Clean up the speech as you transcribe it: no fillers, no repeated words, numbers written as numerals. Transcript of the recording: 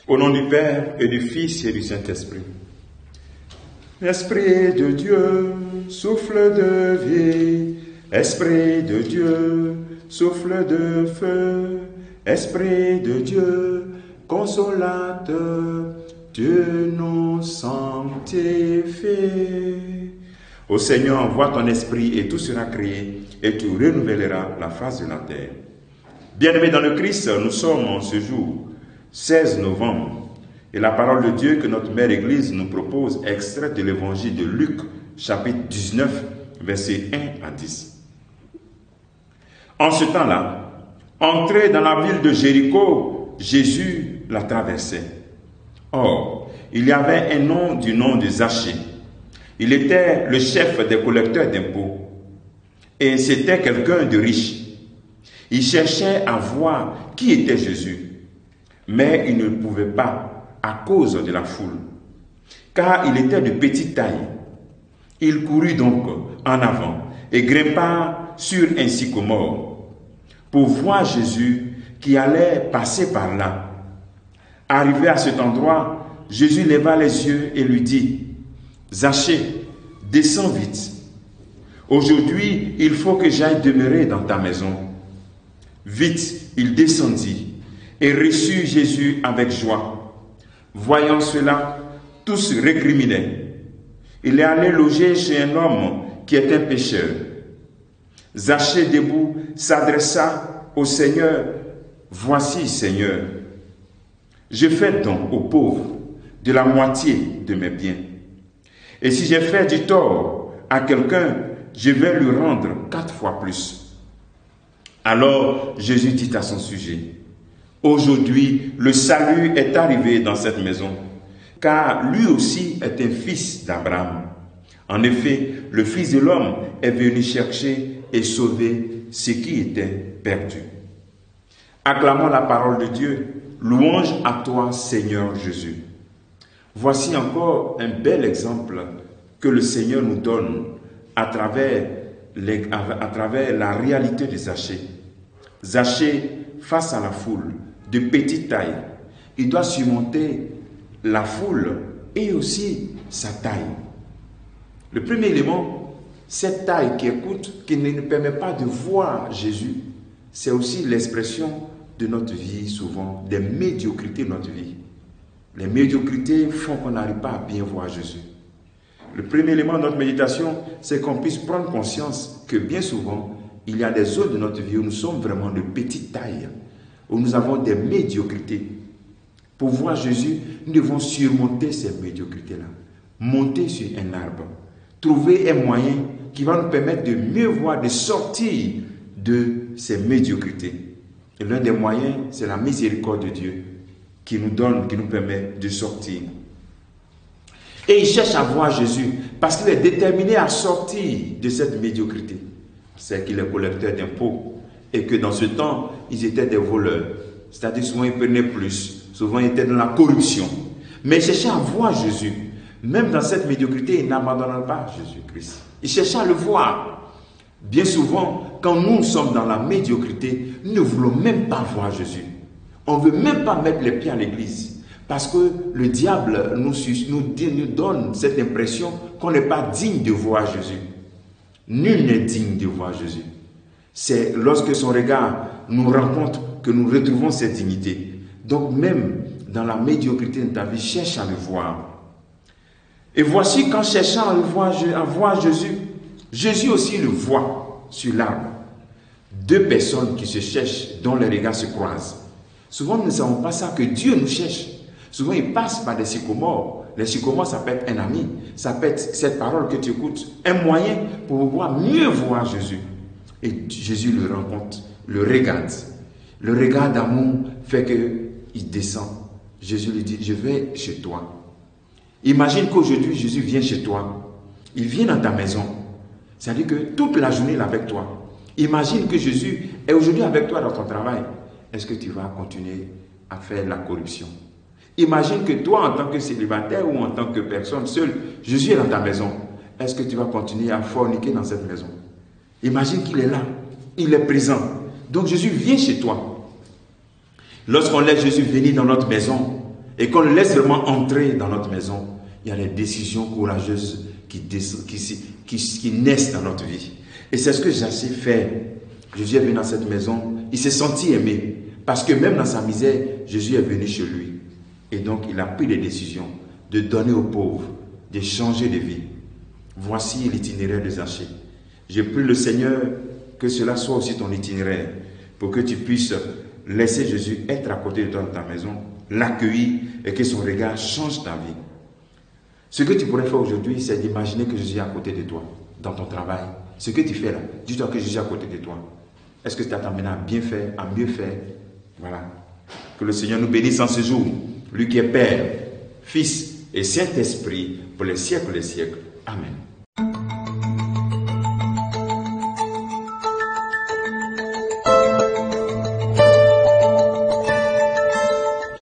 Au nom du Père et du Fils et du Saint-Esprit. Esprit de Dieu, souffle de vie. Esprit de Dieu, souffle de feu. Esprit de Dieu, consolateur, Dieu nous sanctifie. Ô Seigneur, envoie ton esprit et tout sera créé et tu renouvelleras la face de la terre. Bien-aimés dans le Christ, nous sommes en ce jour 16 novembre et la parole de Dieu que notre Mère Église nous propose est extraite de l'évangile de Luc, chapitre 19, versets 1 à 10. En ce temps-là, entré dans la ville de Jéricho, Jésus la traversait. Or, il y avait un homme du nom de Zachée. Il était le chef des collecteurs d'impôts et c'était quelqu'un de riche. Il cherchait à voir qui était Jésus, mais il ne pouvait pas à cause de la foule, car il était de petite taille. Il courut donc en avant et grimpa sur un sycomore pour voir Jésus qui allait passer par là. Arrivé à cet endroit, Jésus leva les yeux et lui dit, « Zachée, descends vite. Aujourd'hui, il faut que j'aille demeurer dans ta maison. » Vite, il descendit et reçut Jésus avec joie. Voyant cela, tous récriminaient. Il est allé loger chez un homme qui est un pécheur. Zachée debout s'adressa au Seigneur. « Voici, Seigneur, je fais don aux pauvres de la moitié de mes biens. Et si j'ai fait du tort à quelqu'un, je vais lui rendre 4 fois plus. » Alors Jésus dit à son sujet, « Aujourd'hui, le salut est arrivé dans cette maison, car lui aussi est un fils d'Abraham. En effet, le Fils de l'homme est venu chercher et sauver ce qui était perdu. » Acclamons la parole de Dieu. Louange à toi, Seigneur Jésus. Voici encore un bel exemple que le Seigneur nous donne à travers la réalité de Zachée. Zachée, face à la foule, de petite taille, il doit surmonter la foule et aussi sa taille. Le premier élément, cette taille qui écoute, qui ne nous permet pas de voir Jésus, c'est aussi l'expression de notre vie souvent, des médiocrités de notre vie. Les médiocrités font qu'on n'arrive pas à bien voir Jésus. Le premier élément de notre méditation, c'est qu'on puisse prendre conscience que bien souvent, il y a des zones de notre vie où nous sommes vraiment de petite taille, où nous avons des médiocrités. Pour voir Jésus, nous devons surmonter ces médiocrités-là, monter sur un arbre, trouver un moyen qui va nous permettre de mieux voir, de sortir de ces médiocrités. Et l'un des moyens, c'est la miséricorde de Dieu qui nous donne, qui nous permet de sortir. Et il cherche à voir Jésus parce qu'il est déterminé à sortir de cette médiocrité. C'est qu'il est collecteur d'impôts et que dans ce temps, ils étaient des voleurs. C'est-à-dire souvent ils prenaient plus, souvent ils étaient dans la corruption. Mais il cherchait à voir Jésus. Même dans cette médiocrité, il n'abandonna pas Jésus-Christ. Il cherchait à le voir. Bien souvent, quand nous sommes dans la médiocrité, nous ne voulons même pas voir Jésus. On ne veut même pas mettre les pieds à l'église. Parce que le diable nous donne cette impression qu'on n'est pas digne de voir Jésus. Nul n'est digne de voir Jésus. C'est lorsque son regard nous rencontre que nous retrouvons cette dignité. Donc même dans la médiocrité de ta vie, cherche à le voir. Et voici qu'en cherchant à voir Jésus, Jésus aussi le voit sur l'arbre. 2 personnes qui se cherchent, dont les regards se croisent. Souvent, nous ne savons pas ça, que Dieu nous cherche. Souvent, il passe par des sycomores. Les sycomores, ça peut être un ami. Ça peut être cette parole que tu écoutes. Un moyen pour pouvoir mieux voir Jésus. Et Jésus le rencontre, le regarde. Le regard d'amour fait qu'il descend. Jésus lui dit, je vais chez toi. Imagine qu'aujourd'hui, Jésus vient chez toi. Il vient dans ta maison. C'est-à-dire que toute la journée, il est avec toi. Imagine que Jésus est aujourd'hui avec toi dans ton travail. Est-ce que tu vas continuer à faire la corruption? Imagine que toi, en tant que célibataire ou en tant que personne seule, Jésus est dans ta maison. Est-ce que tu vas continuer à forniquer dans cette maison? Imagine qu'il est là. Il est présent. Donc Jésus vient chez toi. Lorsqu'on laisse Jésus venir dans notre maison, et qu'on le laisse vraiment entrer dans notre maison, il y a des décisions courageuses qui naissent dans notre vie. Et c'est ce que Jacques fait. Jésus est venu dans cette maison, il s'est senti aimé, parce que même dans sa misère, Jésus est venu chez lui. Et donc, il a pris des décisions de donner aux pauvres, de changer de vie. Voici l'itinéraire de Zachée. Je prie le Seigneur que cela soit aussi ton itinéraire, pour que tu puisses laisser Jésus être à côté de toi dans ta maison, l'accueillir et que son regard change ta vie. Ce que tu pourrais faire aujourd'hui, c'est d'imaginer que Jésus est à côté de toi, dans ton travail. Ce que tu fais là, dis-toi que Jésus est à côté de toi. Est-ce que ça t'amène à bien faire, à mieux faire? Voilà. Que le Seigneur nous bénisse en ce jour. Lui qui est Père, Fils et Saint-Esprit, pour les siècles des siècles. Amen.